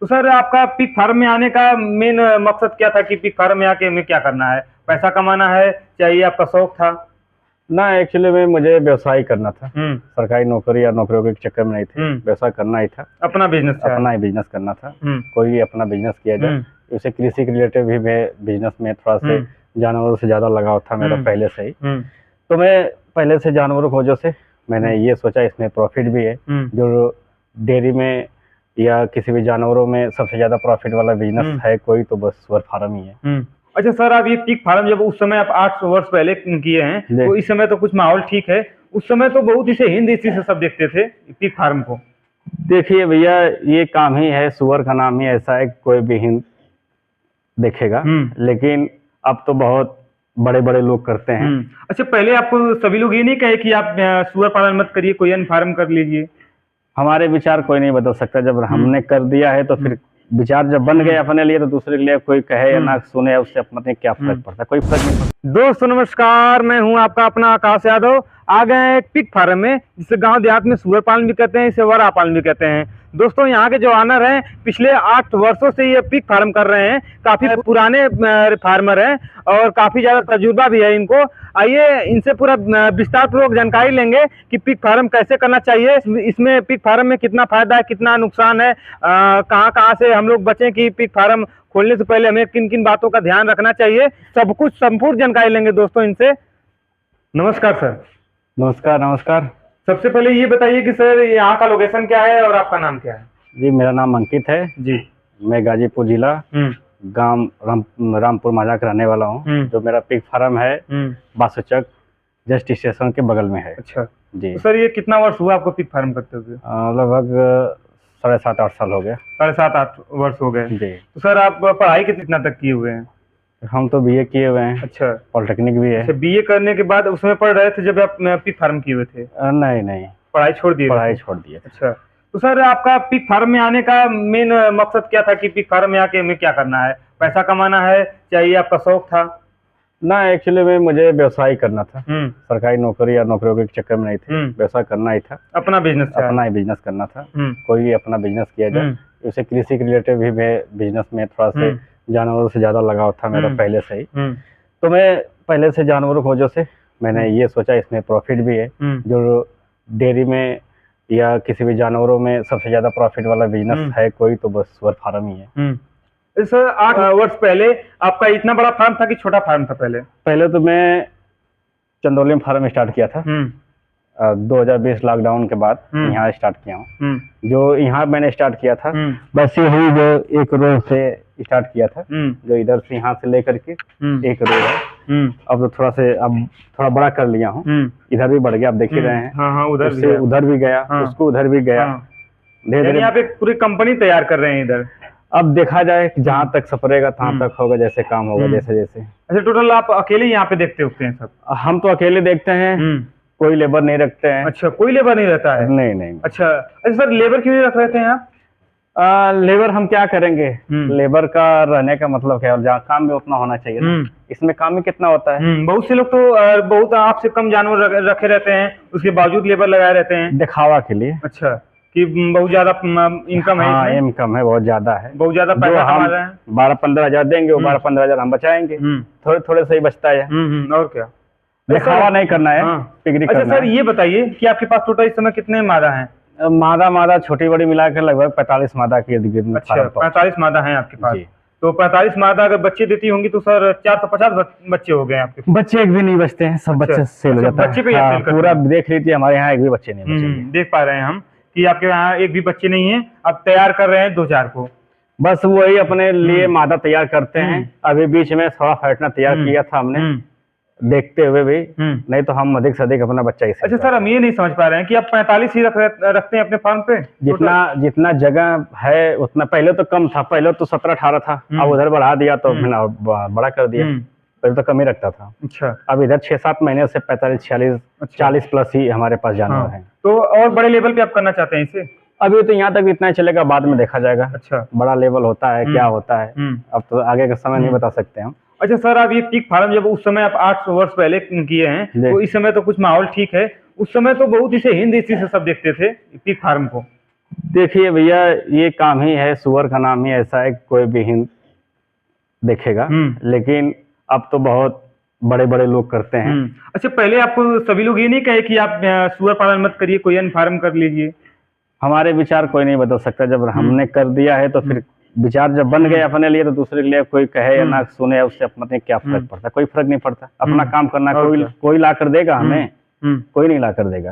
तो सर आपका pig farm में आने का मेन मकसद क्या था कि पिग फार्म में आके हमें क्या करना है? पैसा कमाना है, या ये आपका शौक था? ना एक्चुअली में मुझे व्यवसाय करना था। हुँ, सरकारी नौकरी या नौकरियों के चक्कर में नहीं थे, हुँ। व्यवसाय करना ही था। अपना बिज़नेस था। अपना ही बिजनेस करना था। हुँ, कोई अपना बिजनेस किया जाए। हुँ, उसे कृषि के रिलेटेड भी मैं बिजनेस में थोड़ा से हुँ, जानवरों से ज़्यादा लगाव था मेरा हुँ, पहले से ही। हुँ, तो मैं पहले से जानवरों की वजह से मैंने ये सोचा इसमें प्रॉफिट भी है। हुँ, जो डेयरी में या किसी भी जानवरों में सबसे ज़्यादा प्रॉफिट वाला बिजनेस हुँ, है कोई तो बस सुअर फार्म ही है। हुँ। अच्छा सर, आप ये पिग फार्म जब उस समय आप 8 वर्ष पहले किए हैं, जी। तो इस समय तो कुछ माहौल ठीक है। उस समय तो बहुत इसे हीन दृष्टि से सब देखते थे, पिग फार्म को। देखिए भैया, ये काम ही है, सुअर का नाम ही ऐसा है, कोई भी हिंद देखेगा। हुँ, लेकिन अब तो बहुत बड़े-बड़े लोग करते हैं। हुँ। अच्छा, पहले आपको सभी लोग ये नहीं कहे कि आप सूअर पालन मत करिए, कोई अन्य फार्म कर लीजिए? हमारे विचार कोई नहीं बदल सकता, जब हुँ, हमने कर दिया है तो हुँ, फिर विचार जब बन गए अपने लिए तो दूसरे के लिए कोई कहे या हुँ, ना सुने, उससे अपने क्या हुँ। फ़र्क पड़ता है? कोई फ़र्क नहीं पड़ता। दोस्तों नमस्कार, मैं हूं आपका अपना आकाश यादव। आ गए हैं एक पिग फार्म में, जिसे गांव देहात में सूअर पालन भी कहते हैं, इसे वरा पालन भी कहते हैं। दोस्तों यहाँ के जो ऑनर हैं, पिछले 8 वर्षों से ये पिग फार्म कर रहे हैं। काफ़ी पुराने फार्मर हैं और काफ़ी ज़्यादा तजुर्बा भी है इनको। आइए इनसे पूरा विस्तार पूर्वक जानकारी लेंगे कि पिग फार्म कैसे करना चाहिए, इसमें पिग फार्म में कितना फ़ायदा है, कितना नुकसान है, कहाँ-कहाँ से हम लोग बचें कि पिग फार्म खोलने से पहले हमें किन-किन बातों का ध्यान रखना चाहिए। सब कुछ संपूर्ण जानकारी लेंगे दोस्तों इनसे। नमस्कार सर। नमस्कार, नमस्कार। सबसे पहले ये बताइए कि सर यहाँ का लोकेशन क्या है और आपका नाम क्या है? जी, मेरा नाम अंकित है। जी। मैं गाज़ीपुर जिला, हुँ, गाँव रामपुर माझा का रहने वाला हूँ। हुँ, जो मेरा पिग फार्म है, हुँ। बासुचक जस्ट स्टेशन के बगल में है। अच्छा। जी। तो सर ये कितना वर्ष हुआ आपको पिग फार्म करते हुए? लगभग साढ़े 7-8 साल हो गया। साढ़े 7-8 वर्ष हो गए। जी। तो सर आप पढ़ाई कितना तक किए हुए हैं? हम तो बीए किए हुए हैं, अच्छा। पॉलिटेक्निक भी है। अच्छा, बीए करने के बाद उसमें पढ़ रहे थे जब आप पिग फार्म किए हुए थे? नहीं, नहीं, पढ़ाई छोड़ दिए पढ़ाई थे? छोड़ दिए थे। अच्छा। तो सर आपका पिग फार्म में आने का मेन मकसद क्या था कि पिग फार्म में आके हमें क्या करना है? पैसा कमाना है, या ये आपका शौक था? ना एक्चुअली में मुझे व्यवसाय करना था। हुँ, सरकारी नौकरी या नौकरियों के चक्कर में नहीं थे, हुँ। व्यवसाय करना ही था। अपना बिज़नेस था। अपना ही बिजनेस करना था। हुँ, कोई अपना बिजनेस किया जाए। हुँ, उसे कृषि के रिलेटेड भी मैं बिजनेस में थोड़ा से हुँ, जानवरों से ज़्यादा लगाव था मेरा हुँ, पहले से ही। हुँ, तो मैं पहले से जानवरों की वजह से मैंने ये सोचा इसमें प्रॉफिट भी है। हुँ, जो डेयरी में या किसी भी जानवरों में सबसे ज़्यादा प्रॉफिट वाला बिजनेस हुँ, है कोई तो बस सुअर फार्म ही है। हुँ। सर 8 वर्ष पहले आपका इतना बड़ा फार्म था कि छोटा फार्म था पहले? पहले तो मैं चंदौली में फार्म स्टार्ट किया था। हुँ, 2020 लॉकडाउन के बाद हुँ, यहाँ स्टार्ट किया हूँ। हुँ, जो यहाँ मैंने स्टार्ट किया था, हुँ, बस यही जो एक रोड से स्टार्ट किया था, हुँ, जो इधर से यहाँ से लेकर के हुँ, एक रोड है। हुँ, अब तो थोड़ा बड़ा कर लिया हूँ। हुँ, इधर भी बढ़ गया, आप देख ही रहे हैं। हाँ, हाँ, उधर भी उससे है। उधर भी गया, हाँ, उसको उधर भी गया। हाँ। धीरे यानी धीरे आप एक पूरी कंपनी तैयार कर रहे हैं इधर? अब देखा जाए कि जहाँ तक सपरेगा तहाँ तक होगा, जैसे काम होगा, हुँ। जैसे जैसे। अच्छा, टोटल आप अकेले ही यहाँ पे देखते उखते हैं सब? हम तो अकेले देखते हैं, हुँ। कोई लेबर नहीं रखते हैं। अच्छा, कोई लेबर नहीं रहता है? नहीं, नहीं। अच्छा। अच्छा सर, लेबर क्यों नहीं रख रहे थे आप? लेबर हम क्या करेंगे? हुँ। लेबर का रहने का मतलब क्या है? जहाँ काम भी उतना होना चाहिए ना। हुँ। इसमें काम ही कितना होता है? बहुत से लोग तो बहुत आपसे कम जानवर रखे रहते हैं, उसके बावजूद लेबर लगाए रहते हैं। दिखावा के लिए। अच्छा, कि बहुत ज़्यादा इनकम है हाँ, इसमें? इनकम है, बहुत ज़्यादा है। बहुत ज़्यादा जो पैसा कमा हम रहे हैं? 12-15 हज़ार देंगे, वो 12-15 हज़ार हम बचाएंगे। हुँ। थोड़े-थोड़े से ही बचता है। और क्या? दिखावा नहीं करना है, हाँ। पिकनिक अच्छा करना सर, है। ये बताइए कि आपके पास टोटल इस समय कितने मादा हैं? मादा छोटी-बड़ी मिलाकर लगभग 45 मादा के इर्द-गिर्द अच्छा, फार्म पर। 45 मादा हैं आपके पास। जी। तो 45 मादा अगर बच्चे देती होंगी तो सर 450 बच्चे हो गए आपके पास। बच्चे एक भी नहीं बचते हैं, सब अच्छा, बच्चे सेल हो अच्छा, जाता है। बच्चे पे ही आप हाँ, सेल करते पूरा हैं? देख लीजिए, हमारे यहाँ एक भी बच्चे नहीं बचेंगे। देख पा रहे हैं हम कि आपके यहाँ एक भी बच्चे नहीं हैं, आप तैयार कर रहे हैं 2-4 को। बस वही अपने लिए मादा तैयार करते हैं। अभी बीच में थोड़ा फैटना तैयार किया था हमने, देखते हुए भी। नहीं तो हम अधिक से अधिक अपना बच्चा ही सेल अच्छा सर, हम ये नहीं समझ पा रहे हैं कि आप 45 ही रखते हैं अपने फार्म पे? जितना जगह है उतना। पहले तो कम था, पहले तो 17-18 था, अब उधर बढ़ा दिया तो मैंने बड़ा कर दिया। पहले तो कम ही रखता था। अच्छा। अब इधर 6-7 महीने से 45-46, 40 प्लस ही हमारे पास जानवर हैं। तो और बड़े लेवल पे आप करना चाहते हैं इसे? अभी तो यहाँ तक इतना ही चलेगा, बाद में देखा जाएगा। अच्छा। बड़ा लेवल होता है, क्या होता है, अब तो आगे का समय नहीं बता सकते हम। अच्छा सर, आप ये पिग फार्म जब उस समय आप 8 वर्ष पहले किए हैं, तो इस समय तो कुछ माहौल ठीक है। उस समय तो बहुत इसे हीन दृष्टि से सब देखते थे पिग फार्म को। देखिए भैया, ये काम ही है, सुअर का नाम ही ऐसा है, कोई भी हिंद देखेगा। लेकिन अब तो बहुत बड़े बड़े लोग करते हैं। अच्छा, पहले आपको सभी लोग ये नहीं कहे कि आप सुअर पालन मत करिए, कोई अन्य फार्म कर लीजिए? हमारे विचार कोई नहीं बदल सकता, जब हमने कर दिया है तो फिर विचार जब बन गए अपने लिए, तो दूसरे के लिए कोई कहे या ना सुने, उससे अपने क्या फर्क पड़ता है? कोई फर्क नहीं पड़ता। अपना काम करना, कोई ला कर देगा हमें? कोई नहीं ला कर देगा।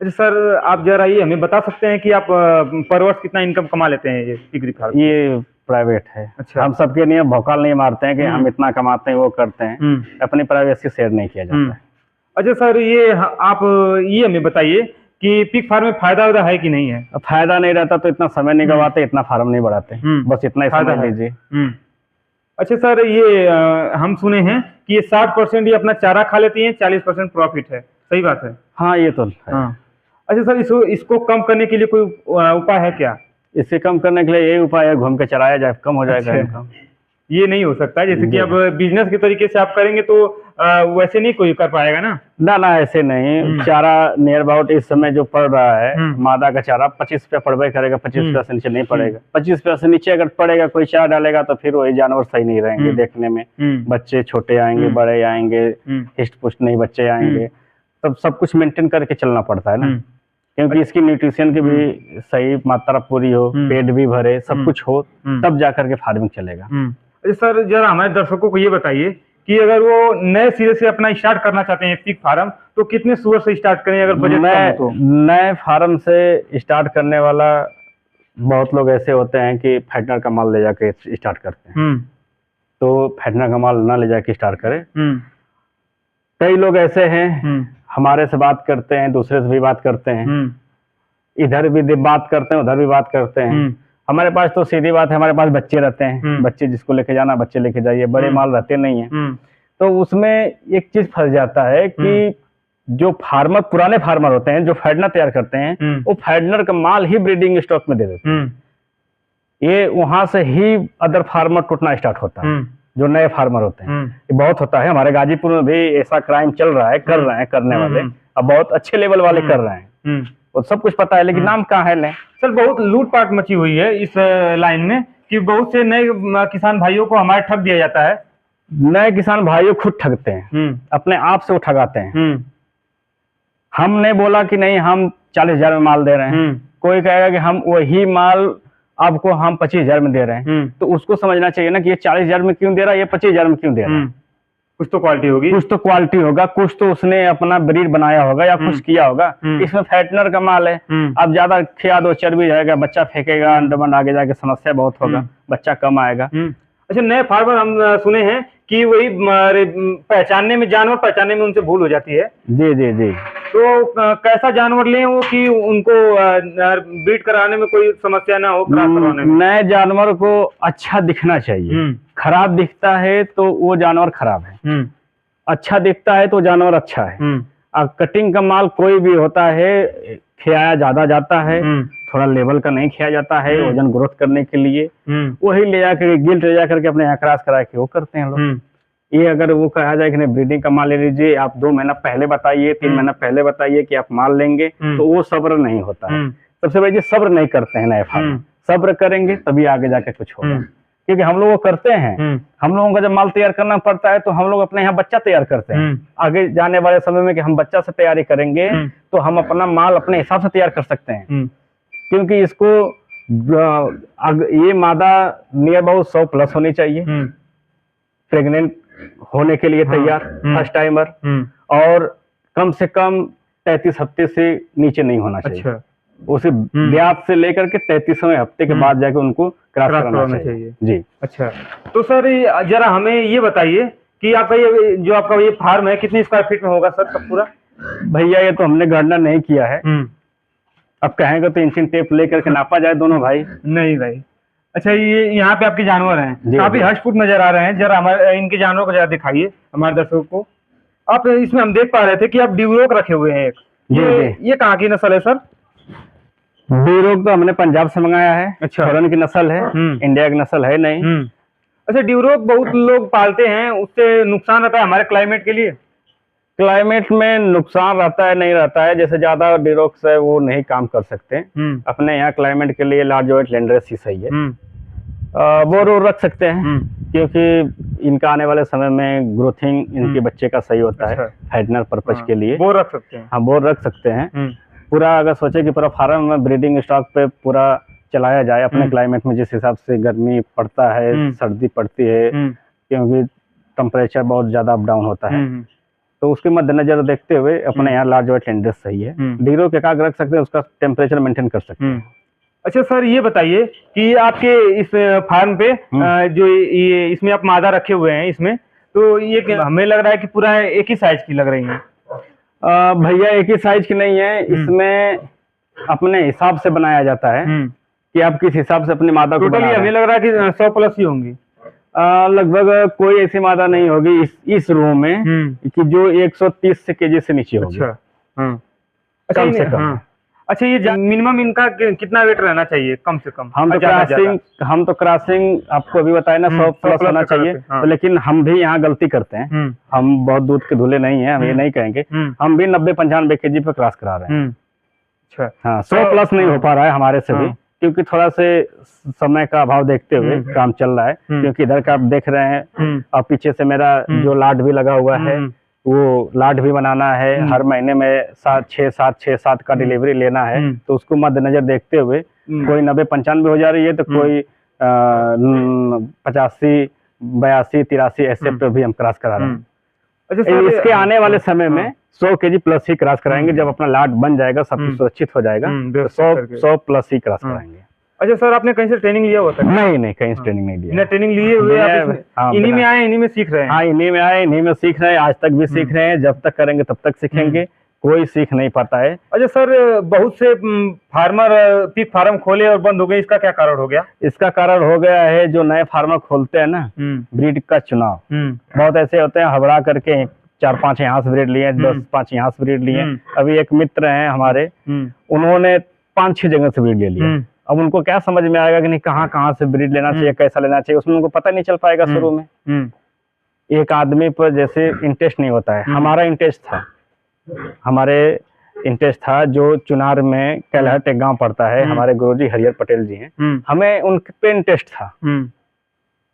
अच्छा सर, आप जरा ये हमें बता सकते हैं कि आप पर वर्ष कितना इनकम कमा लेते हैं ये पिग फार्म? ये प्राइवेट है। अच्छा। हम सबके लिए भौकाल नहीं मारते हैं कि हम इतना कमाते हैं, वो करते हैं। अपनी प्राइवेसी शेयर नहीं किया जाता है। अच्छा सर, ये आप ये हमें बताइए कि पिग फार्म में फायदा वायदा है कि नहीं है? फायदा नहीं रहता तो इतना समय नहीं गवाते, इतना फार्म नहीं बढ़ाते। बस इतना ही समझ लीजिए। अच्छा सर, ये हम सुने हैं कि ये 60% ये अपना चारा खा लेती हैं, 40% प्रॉफिट है, सही बात है? हाँ, ये तो है। हाँ। अच्छा सर, इसको कम करने के लिए कोई उपाय है क्या? इसे कम करने के लिए यही उपाय है, घूम के चराया जाए, कम हो जाएगा इनकम। ये नहीं हो सकता जैसे कि अब बिजनेस के तरीके से आप करेंगे तो वैसे नहीं कोई कर पाएगा ना? ना, ऐसे नहीं। चारा नियर अबाउट इस समय जो पड़ रहा है, मादा का चारा 25 रुपया पड़बे करेगा, 25 रुपया से नीचे नहीं पड़ेगा। 25 रुपया से नीचे अगर पड़ेगा, कोई चारा डालेगा तो फिर वही जानवर सही नहीं रहेंगे देखने में। बच्चे छोटे आएंगे, बड़े आएंगे, हिस्ट पुष्ट नहीं बच्चे आएंगे। तब सब कुछ मेंटेन करके चलना पड़ता है ना, क्योंकि इसकी न्यूट्रिशन की भी सही मात्रा पूरी हो, पेट भी भरे, सब कुछ हो, तब जाकर के फार्मिंग चलेगा। अच्छा सर, जरा हमारे दर्शकों को ये बताइए कि अगर वो नए सिरे से अपना स्टार्ट करना चाहते हैं पिग फार्म, तो कितने सुअर से स्टार्ट करें अगर बजट कम हो तो? नए फार्म से स्टार्ट करने वाला बहुत लोग ऐसे होते हैं कि फैटनर का माल ले जाके स्टार्ट करते हैं। तो फैटनर का माल ना ले जाके स्टार्ट करें। कई लोग ऐसे हैं, हमारे से बात करते हैं, दूसरे से भी बात करते हैं, इधर भी बात करते हैं, उधर भी बात करते हैं। हमारे पास तो सीधी बात है, हमारे पास बच्चे रहते हैं, बच्चे जिसको लेके जाना बच्चे लेके जाइए, बड़े माल रहते नहीं है। तो उसमें एक चीज फंस जाता है कि जो फार्मर, पुराने फार्मर होते हैं जो फैटनर तैयार करते हैं, वो फैटनर का माल ही ब्रीडिंग स्टॉक में दे देते हैं। ये वहां से ही अदर फार्मर टूटना स्टार्ट होता है, जो नए फार्मर होते हैं। ये बहुत होता है, हमारे गाजीपुर में भी ऐसा क्राइम चल रहा है, कर रहे हैं करने वाले, अब बहुत अच्छे लेवल वाले कर रहे हैं, और सब कुछ पता है, लेकिन नाम कहाँ है लें। सर, बहुत लूटपाट मची हुई है इस लाइन में कि बहुत से नए किसान भाइयों को हमारे ठग दिया जाता है। नए किसान भाइयों खुद ठगते हैं, अपने आप से वो ठगाते हैं। हमने बोला कि नहीं हम 40,000 में माल दे रहे हैं, कोई कहेगा कि हम वही माल आपको हम 25,000 में दे रहे हैं। तो उसको समझना चाहिए ना कि ये 40,000 में क्यों दे रहा है, ये 25,000 में क्यों दे रहा है। कुछ तो क्वालिटी होगी, कुछ तो क्वालिटी होगा, कुछ तो उसने अपना ब्रीड बनाया होगा या कुछ किया होगा। इसमें फैटनर का माल है, अब ज्यादा खिया दो चर्बी जाएगा, बच्चा फेंकेगा, अंडमान आगे जाके समस्या बहुत होगा, बच्चा कम आएगा। अच्छा, नए फार्मर हम सुने हैं कि वही पहचानने में, जानवर पहचानने में उनसे भूल हो जाती है। जी जी जी। तो कैसा जानवर लें वो कि उनको ब्रीड कराने में कोई समस्या ना हो, क्रॉस करवाने में? नए जानवर को अच्छा दिखना चाहिए। खराब दिखता है तो वो जानवर खराब है, अच्छा दिखता है तो जानवर अच्छा है। अब कटिंग का माल कोई भी होता है, खियाया ज्यादा जाता है, थोड़ा लेवल का नहीं खिया जाता है वजन ग्रोथ करने के लिए, वही ले जाकर गिल्ट ले जाकर के अपने यहाँ क्रॉस करा के वो करते हैं लोग। ये अगर वो कहा जाए कि नहीं ब्रीडिंग का माल ले लीजिए, आप 2 महीना पहले बताइए, 3 महीना पहले बताइए कि आप माल लेंगे, तो वो सब्र नहीं होता है। सबसे बड़ी चीज सब्र नहीं करते हैं नए फार्मर। सब्र करेंगे तभी आगे जाके कुछ होगा, क्योंकि हम लोग वो करते हैं। हम लोगों का जब माल तैयार करना पड़ता है तो हम लोग अपने यहाँ बच्चा तैयार करते हैं। आगे जाने वाले समय में कि हम बच्चा से तैयारी करेंगे तो हम अपना माल अपने हिसाब से तैयार कर सकते हैं, क्योंकि इसको ये मादा नियर अबाउट 100 प्लस होनी चाहिए, प्रेग्नेंट होने के लिए तैयार, फर्स्ट टाइमर, और कम से कम 33 से नीचे नहीं होना चाहिए। अच्छा। उसे ब्याज से लेकर के 33वें हफ्ते के बाद जाके उनको क्रॉस कराना चाहिए। जी। अच्छा, तो सर जरा हमें ये बताइए कि आपका ये जो आपका ये फार्म है कितनी स्क्वायर फीट में होगा सर सब पूरा? भैया ये तो हमने गणना नहीं किया है, अब कहेंगे तो इंचिंग टेप लेकर के नापा जाए दोनों भाई। नहीं भाई। अच्छा, ये यहाँ पे आपके जानवर हैं, काफी हष्ट-पुष्ट नजर आ रहे हैं, जरा हमारे इनके जानवरों को जरा दिखाइए हमारे दर्शकों को। आप इसमें हम देख पा रहे थे कि आप ड्यूरोक रखे हुए हैं एक, ये कहाँ की नस्ल है सर? ड्यूरोक तो हमने पंजाब से मंगाया है। अच्छा। फॉरेन की नस्ल है, इंडिया की नस्ल है नहीं। अच्छा, ड्यूरोक बहुत लोग पालते हैं, उससे नुकसान रहता है हमारे क्लाइमेट के लिए? क्लाइमेट में नुकसान रहता है नहीं रहता है, जैसे ज्यादा डिरोक्स है वो नहीं काम कर सकते। अपने यहाँ क्लाइमेट के लिए लार्ज वेट लैंडरेस ही सही है। वो रख सकते हैं क्योंकि इनका आने वाले समय में ग्रोथिंग इनके बच्चे का सही होता है, फाइटनर पर्पज के लिए वो रख सकते हैं। हाँ वो रख सकते हैं। पूरा अगर सोचे कि पूरा फार्म में ब्रीडिंग स्टॉक पे पूरा चलाया जाए अपने क्लाइमेट में, जिस हिसाब से गर्मी पड़ता है, सर्दी पड़ती है, क्योंकि टेम्परेचर बहुत ज्यादा अप डाउन होता है, तो उसके मद्देनजर देखते हुए अपने यहाँ लार्ज वेट लैंडरेस सही है। डीरो के काग रख सकते हैं, उसका टेम्परेचर मेंटेन कर सकते हैं। अच्छा सर, ये बताइए कि आपके इस फार्म पे जो ये इसमें आप मादा रखे हुए हैं इसमें, तो ये हमें लग रहा है कि पूरा एक ही साइज की लग रही है। भैया एक ही साइज की नहीं है, इसमें अपने हिसाब से बनाया जाता है कि आप किस हिसाब से अपनी मादा को टोटली हमें लग रहा है कि 100 प्लस ही होंगी। लगभग कोई ऐसी मादा नहीं होगी इस रूम में कि जो 130 केजी से नीचे होगी। अच्छा, कम से कम। अच्छा, ये मिनिमम इनका कितना वेट रहना चाहिए कम से कम? हम तो क्रॉसिंग आपको अभी बताया ना 100 प्लस होना चाहिए। तो लेकिन हम भी यहाँ गलती करते हैं, हम बहुत दूध के धुले नहीं है, हम ये नहीं कहेंगे। हम भी 90-95 केजी पे क्रॉस करा रहे हैं। अच्छा, हाँ 100 प्लस नहीं हो पा रहा है हमारे से भी, क्योंकि थोड़ा से समय का अभाव देखते हुए काम चल रहा है। क्योंकि इधर का आप देख रहे हैं और पीछे से मेरा जो लाट भी लगा हुआ है, वो लाट भी बनाना है, हर महीने में 6-7 का डिलीवरी लेना है, तो उसको मद्देनजर देखते हुए कोई 90-95 हो जा रही है, तो कोई 85, 82, 83 ऐसे पे भी हम क्रॉस करा रहे हैं। अच्छा, इसके आने वाले समय में 100 केजी प्लस ही क्रॉस कराएंगे। जब अपना लाट बन जाएगा, सब कुछ सुरक्षित हो जाएगा, तो 100 प्लस ही क्रॉस कराएंगे। अच्छा सर, आपने कहीं से ट्रेनिंग लिया होता है? नहीं, कहीं से ट्रेनिंग नहीं लिया। ट्रेनिंग लिए हुए इन्हीं में आए, इन्हीं में सीख रहे हैं? हाँ, इन्हीं में आए, इन्हीं में सीख रहे हैं, आज तक भी सीख रहे हैं। जब तक करेंगे तब तक सीखेंगे, कोई सीख नहीं पाता है। अच्छा सर, बहुत से फार्मर पिग फार्म खोले और बंद हो गए, इसका क्या कारण हो गया? इसका कारण हो गया है जो नए फार्मर खोलते हैं ना, ब्रीड का चुनाव बहुत ऐसे होते हैं, हबड़ा करके 4-5 यहाँ से ब्रीड लिए, 10-5 यहाँ से ब्रीड लिए। अभी एक मित्र हैं हमारे, उन्होंने 5-6 जगह से ब्रीड ले लिया। अब उनको क्या समझ में आएगा कि नहीं कहाँ से ब्रीड लेना चाहिए, कैसा लेना चाहिए, उसमें उनको पता नहीं चल पाएगा शुरू में। एक आदमी पर जैसे इंटरेस्ट नहीं होता है, हमारा इंटरेस्ट था जो चुनार में कैलहट एक गांव पड़ता है, हमारे गुरुजी हरिहर पटेल जी हैं, हमें उन पे इंटरेस्ट था।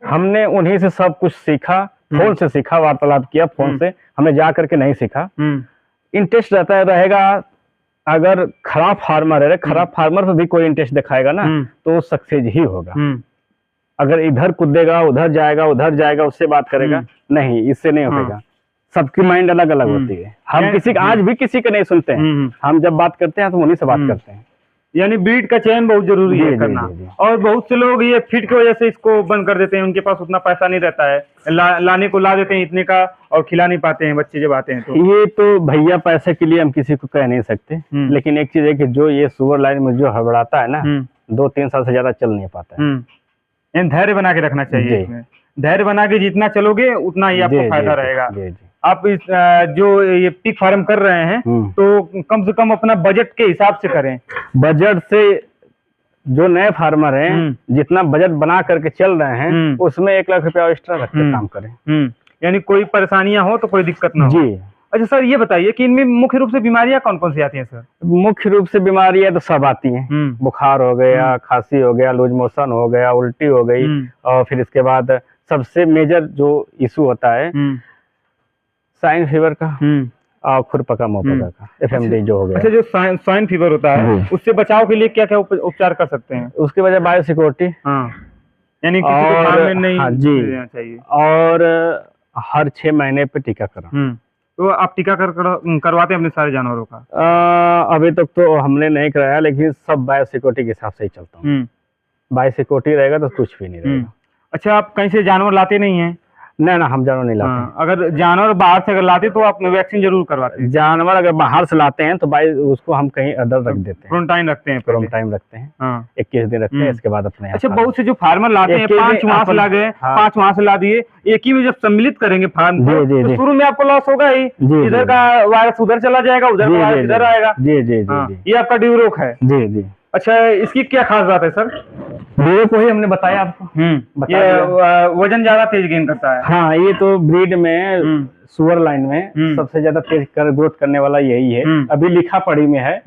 हमने उन्हीं से सब कुछ सीखा, फोन से सीखा, वार्तालाप किया फोन से, हमें जा करके नहीं सीखा। इंटरेस्ट रहेगा। अगर खराब फार्मर है, खराब फार्मर पर भी कोई इंटरेस्ट दिखाएगा ना, तो सक्सेस ही होगा। अगर इधर कूदेगा, उधर जाएगा, उससे बात करेगा, नहीं, इससे नहीं होगा। सबकी माइंड अलग अलग होती है। हम आज भी किसी का नहीं सुनते हैं। हम जब बात करते हैं तो उन्हीं से बात करते हैं। यानी ब्रीड का चयन बहुत जरूरी है करना। और बहुत से लोग ये फीड की वजह से इसको बंद कर देते हैं, उनके पास उतना पैसा नहीं रहता है, लाने को ला देते हैं इतने का और खिला नहीं पाते हैं बच्चे जब आते हैं। तो ये तो भैया पैसे के लिए हम किसी को कह नहीं सकते, लेकिन एक चीज है कि जो ये सुअर लाइन में जो हड़बड़ाता है ना, 2-3 साल से ज्यादा चल नहीं पाता है। धैर्य बना के रखना चाहिए। धैर्य बना के जितना चलोगे उतना ही आपको फायदा रहेगा। आप इस जो ये पिग फार्म कर रहे हैं, तो कम से कम अपना बजट के हिसाब से करें। बजट से जो नए फार्मर हैं, जितना बजट बना करके चल रहे हैं, उसमें 1 लाख रुपया एक्स्ट्रा रख के काम करें। यानी कोई परेशानियां हो तो कोई दिक्कत ना हो। जी। अच्छा सर, ये बताइए कि इनमें मुख्य रूप से बीमारियां कौन कौन सी आती हैं सर? मुख्य रूप से बीमारियां तो सब आती हैं। बुखार हो गया, खांसी हो गया, लूज मोशन हो गया, उल्टी हो गई, और फिर इसके बाद सबसे मेजर जो इशू होता है स्वाइन फीवर का और खुरपका मुंहपका का, FMD जो हो गया। अच्छा, जो स्वाइन फीवर होता है, उससे बचाव के लिए क्या क्या उपचार कर सकते हैं? उसकी वजह बायोसिक्योरिटी, यानी किसी को फार्म में नहीं देना चाहिए, और हर 6 महीने पे टीकाकरण। तो आप टीकाकरण करवाते हैं अपने सारे जानवरों का? अभी तक तो हमने नहीं कराया, लेकिन सब बायोसिक्योरिटी के हिसाब से ही चलता हूँ। बायोसिक्योरिटी रहेगा तो कुछ भी नहीं रहेगा। अच्छा, आप कहीं से जानवर लाते नहीं हैं? ना, हम जानवर नहीं लाते। अगर जानवर बाहर से अगर लाते तो आप वैक्सीन जरूर करवाते हैं? जानवर अगर बाहर से लाते हैं तो उसको हम कहीं अदर रख देते हैं, क्वारंटाइन रखते हैं, 21 दिन रखते हैं, इसके बाद अपने। अच्छा, बहुत से जो फार्मर लाते हैं, 5 वहां से ला गए, 5 वहां से ला दिए, एक ही में जब सम्मिलित करेंगे फार्म, तो शुरू में आपको लॉस होगा ही। इधर का वायरस उधर चला जाएगा, उधर का वायरस इधर आएगा। जी, ये आपका ड्यूरोक है। जी। अच्छा, इसकी क्या खास बात है सर? ब्रीड को ही हमने बताया आपको। बता ये दिया। वजन ज्यादा तेज गेन करता है। हाँ, ये तो ब्रीड में सुअर लाइन में सबसे ज्यादा तेज ग्रोथ करने वाला यही है। अभी लिखा पढ़ी में है।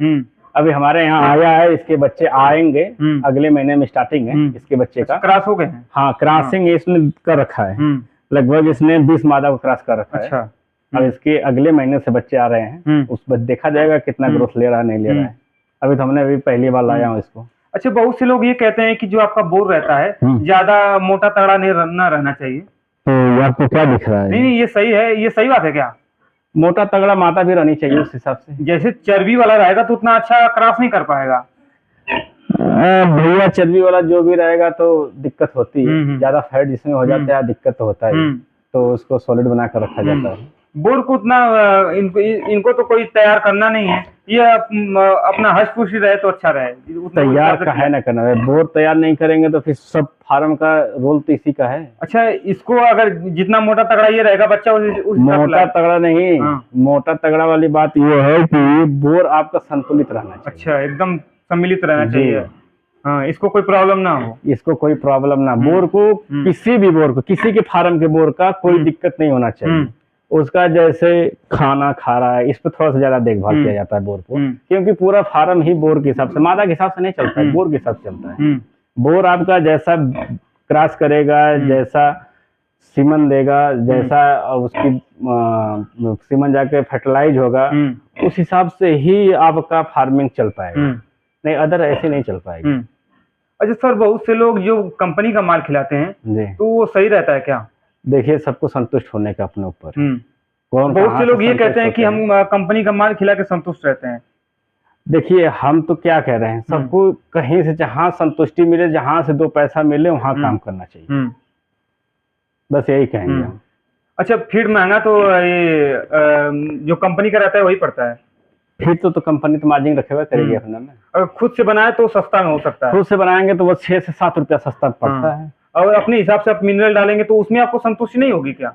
अभी हमारे यहाँ आया है, इसके बच्चे आएंगे अगले महीने में, स्टार्टिंग है इसके बच्चे का। क्रॉस हो गए हैं? हाँ, क्रॉसिंग इसने कर रखा है। लगभग इसने 20 मादा को क्रॉस कर रखा है। अच्छा। अब इसके अगले महीने से बच्चे आ रहे हैं, उस पर देखा जाएगा कितना ग्रोथ ले रहा है, नहीं ले रहा है। अभी तो हमने अभी पहली बार लाया हूँ इसको। अच्छा, बहुत से लोग ये कहते हैं कि जो आपका बोर रहता है ज्यादा मोटा तगड़ा नहीं रहना चाहिए। तो आपको क्या दिख रहा है? नहीं, ये सही है, ये सही बात है क्या? मोटा तगड़ा मादा भी रहनी चाहिए उस हिसाब से। जैसे चर्बी वाला रहेगा तो उतना अच्छा क्रॉस नहीं कर पाएगा। भैया, चर्बी वाला जो भी रहेगा तो दिक्कत होती है, ज्यादा फैट जिसमें हो जाता है दिक्कत तो होता है। तो उसको सॉलिड बना कर रखा जाता है। बोर को उतना इनको तो कोई तैयार करना नहीं है, ये अपना हंस खुशी रहे तो अच्छा रहे। तैयार का है ना करना है, बोर तैयार नहीं करेंगे तो फिर सब फार्म का रोल तो इसी का है। अच्छा, इसको अगर जितना मोटा तगड़ा ये रहेगा बच्चा उस मोटा तगड़ा नहीं। मोटा तगड़ा वाली बात ये है कि बोर आपका संतुलित रहना चाहिए। अच्छा, एकदम सम्मिलित रहना चाहिए। हाँ, इसको कोई प्रॉब्लम ना हो। इसको कोई प्रॉब्लम ना, बोर को किसी भी बोर को, किसी के फार्म के बोर का कोई दिक्कत नहीं होना चाहिए। उसका जैसे खाना खा रहा है, इस पर थोड़ा सा ज्यादा देखभाल किया जाता है बोर को, क्योंकि पूरा फार्म ही बोर के हिसाब से, मादा के हिसाब से नहीं चलता है, बोर के हिसाब से चलता है। बोर आपका जैसा क्रॉस करेगा, जैसा सीमन देगा, जैसा उसकी सीमन जाके फर्टिलाइज होगा, उस हिसाब से ही आपका फार्मिंग चल पाएगा, नहीं अदर ऐसे नहीं चल पाएगा। अच्छा सर, बहुत से लोग जो कंपनी का माल खिलाते हैं तो वो सही रहता है क्या? देखिए, सबको संतुष्ट होने का अपने ऊपर। बहुत से लोग ये कहते हैं कि हम कंपनी का माल खिला के संतुष्ट रहते हैं। देखिए, हम तो क्या कह रहे हैं, सबको कहीं से जहां संतुष्टि मिले, जहां से 2 पैसा मिले वहां काम करना चाहिए, बस यही कहेंगे हम। अच्छा, फीड महंगा तो ये जो कंपनी का रहता है वही पड़ता है? फीड तो कंपनी तो मार्जिन रखे हुए करेगी अपने में। अगर खुद से बनाए तो सस्ता में हो सकता है। खुद से बनाएंगे तो वो 6 से 7 रुपया सस्ता पड़ता है। और अपने हिसाब से आप मिनरल डालेंगे तो उसमें आपको संतुष्टि नहीं होगी क्या?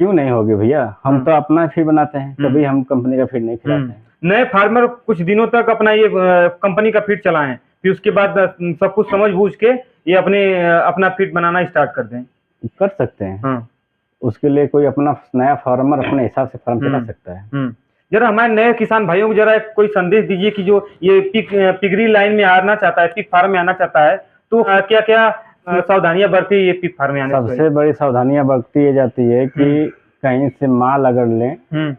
क्यों नहीं होगी भैया, हम तो अपना फीड बनाते हैं, कभी हम कंपनी का फीड नहीं खिलाते हैं। नए फार्मर कुछ दिनों तक अपना ये कंपनी का फीड चलाएं, फिर उसके बाद सब कुछ समझ बूझ के ये अपना फीड बनाना स्टार्ट कर दें। कर सकते हैं। उसके लिए कोई अपना नया फार्मर अपने हिसाब से फार्म चला सकता है। जरा हमारे नए किसान भाइयों को जरा कोई संदेश दीजिए कि जो ये पिगरी लाइन में आना चाहता है, पिग फार्म में आना चाहता है, तो क्या क्या सावधानियां बरती ये पिग फार्म में आने से? सबसे बड़ी सावधानियां बरती ये जाती है कि कहीं से माल अगर लें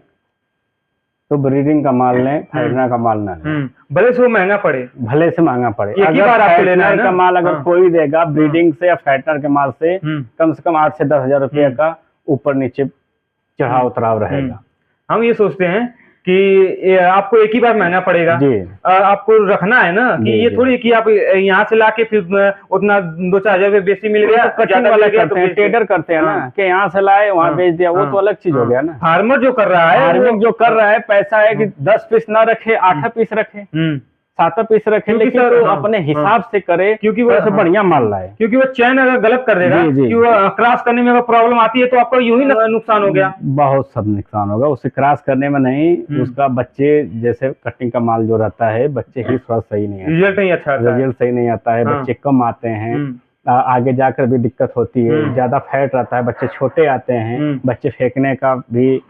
तो ब्रीडिंग का माल लें, फैटनर का माल ना लें। भले से वो महंगा पड़े, भले से महंगा पड़े। एक ही बार आपको लेना है ना? का माल अगर कोई देगा ब्रीडिंग से या फैटनर के माल से कम 8 से 10 हजार रुपये का ऊपर नीचे चढ़ाव उतराव रहेगा। हम ये सोचते हैं कि आपको एक ही बार महंगा पड़ेगा जी। आपको रखना है ना कि ये थोड़ी कि आप यहाँ से लाके फिर उतना 2-4 हजार रुपये बेसी मिल गया, कटिंग वाला करते हैं, ट्रेडर करते हैं ना कि यहाँ से लाए वहाँ बेच दिया, वो तो अलग चीज हो गया ना। फार्मर जो कर रहा है, फार्मिंग जो कर रहा है, पैसा है कि 10 पीस ना रखे, 8 पीस रखे, 7 पीस रखे, लेकिन तो अपने हिसाब से करे, क्योंकि वो बढ़िया माल लाए। क्योंकि वो चैन अगर गलत कर देगा, कि वो क्रॉस करने में अगर प्रॉब्लम आती है तो आपका यूं ही नुकसान हो गया। बहुत सब नुकसान होगा, उससे क्रॉस करने में नहीं, उसका बच्चे जैसे कटिंग का माल जो रहता है, बच्चे ही थोड़ा सही नहीं आता, रिजल्ट नहीं अच्छा, रिजल्ट सही नहीं आता है, बच्चे कम आते हैं, आगे जाकर भी दिक्कत होती है, ज्यादा फैट रहता है, बच्चे छोटे आते हैं, बच्चे फेंकने का भी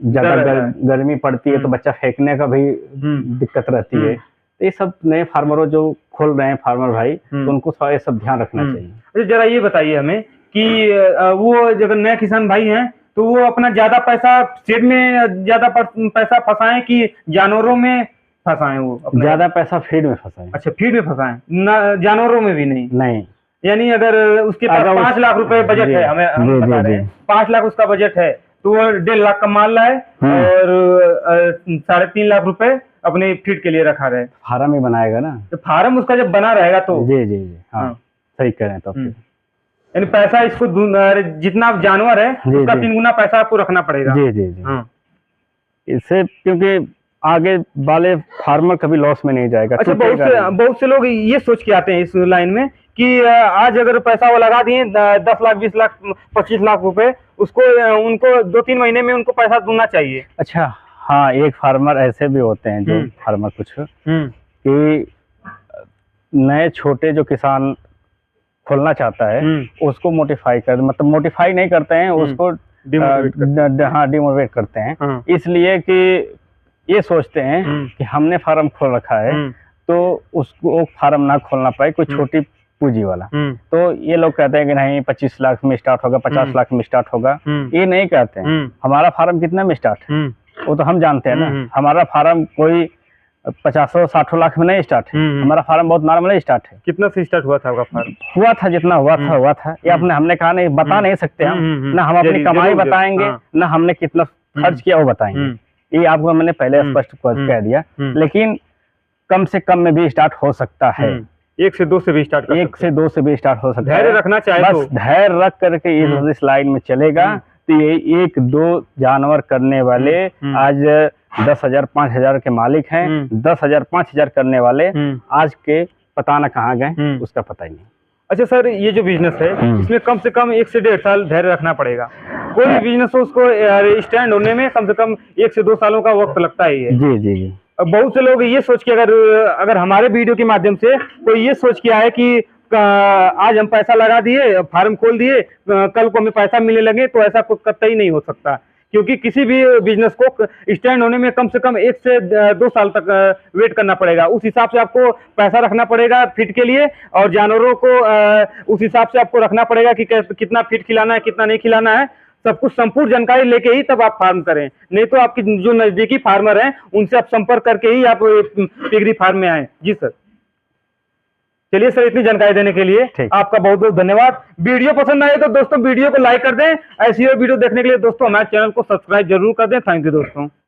ज्यादा गर्मी पड़ती है तो बच्चा फेंकने का भी दिक्कत रहती है। ये सब नए फार्मरों जो खोल रहे हैं फार्मर भाई, तो उनको थोड़ा ये सब ध्यान रखना चाहिए। जरा ये बताइए हमें कि वो अगर नए किसान भाई हैं तो वो अपना ज्यादा पैसा शेड में ज्यादा पैसा फंसाएं कि जानवरों में फंसाएं? वो ज्यादा पैसा फीड में फंसाएं। अच्छा, फीड में फंसाएं, जानवरों में भी नहीं? नहीं, यानी अगर उसके पास 5 लाख रुपए बजट है, हम बता रहे हैं 5 लाख उसका बजट है, तो वो 1.5 लाख का माल लाए और 3.5 लाख रुपए अपने फीड के लिए रखा रहे। फार्म ही बनाएगा ना, तो फार्म उसका जब बना रहेगा तो जी जी जी हाँ, सही कह रहे हैं। तो यानी पैसा इसको जितना जानवर है उसका 3 गुना पैसा आपको रखना पड़ेगा। जी जी जी। इससे क्योंकि आगे वाले फार्मर कभी लॉस में नहीं जाएगा। अच्छा, बहुत से लोग ये सोच के आते हैं इस लाइन में कि आज अगर पैसा वो लगा दिए 10 लाख 20 लाख 25 लाख रुपए, उसको उनको 2-3 महीने में उनको पैसा दूंगा चाहिए। अच्छा हाँ, एक फार्मर ऐसे भी होते हैं जो फार्मर कुछ कि नए छोटे जो किसान खोलना चाहता है उसको मोटिफाई कर, मतलब मोटिफाई नहीं करते हैं, उसको हाँ डिमोटिवेट करते हैं। इसलिए कि ये सोचते हैं कि हमने फार्म खोल रखा है तो उसको फार्म ना खोलना पाए कोई छोटी पूंजी वाला। तो ये लोग कहते हैं कि नहीं 25 लाख में स्टार्ट होगा, 50 लाख में स्टार्ट होगा। ये नहीं कहते हैं हमारा फार्म कितने में स्टार्ट है, वो तो हम जानते हैं ना। हमारा फार्म कोई 50-60 लाख में नहीं स्टार्ट है, हमारा फार्म बहुत नॉर्मल स्टार्ट है। कितना से स्टार्ट हुआ था आपका फार्म? हुआ था जितना हुआ था ये हमने कहा नहीं, बता नहीं सकते हम ना, हम अपनी कमाई बताएंगे ना हमने कितना खर्च किया वो बताएंगे। ये आपको मैंने पहले स्पष्ट कह दिया। लेकिन कम से कम में भी स्टार्ट हो सकता है, 1 से 2 से भी स्टार्ट, 1 से 2 से भी स्टार्ट हो सकता है। धैर्य रखना चाहिए, बस धैर्य रख करके इस लाइन में चलेगा तो ये 1-2 जानवर करने वाले आज 10,000 5,000 के मालिक हैं, 10,000 5,000 करने वाले आज के पता न कहाँ गए, उसका पता ही नहीं। अच्छा सर, ये जो बिजनेस है इसमें कम से कम 1 से 1.5 साल धैर्य रखना पड़ेगा। कोई भी बिजनेस हो उसको स्टैंड होने में कम से कम 1 से 2 सालों का वक्त लगता ही है। जी जी जी। बहुत से लोग ये सोच के अगर हमारे वीडियो के माध्यम से कोई ये सोच के आए कि आज हम पैसा लगा दिए, फार्म खोल दिए, कल को हमें पैसा मिलने लगे, तो ऐसा कतई नहीं हो सकता। क्योंकि किसी भी बिजनेस को स्टैंड होने में कम से कम 1 से 2 साल तक वेट करना पड़ेगा। उस हिसाब से आपको पैसा रखना पड़ेगा फीड के लिए, और जानवरों को उस हिसाब से आपको रखना पड़ेगा कि कितना फीड खिलाना है, कितना नहीं खिलाना है। सब कुछ संपूर्ण जानकारी लेके ही तब आप फार्म करें, नहीं तो आपकी जो नजदीकी फार्मर हैं उनसे आप संपर्क करके ही आप पिगरी फार्म में आए। जी सर, चलिए सर, इतनी जानकारी देने के लिए आपका बहुत बहुत धन्यवाद। वीडियो पसंद आए तो दोस्तों वीडियो को लाइक कर दें। ऐसी और वीडियो देखने के लिए दोस्तों हमारे चैनल को सब्सक्राइब जरूर कर दें। थैंक यू दोस्तों।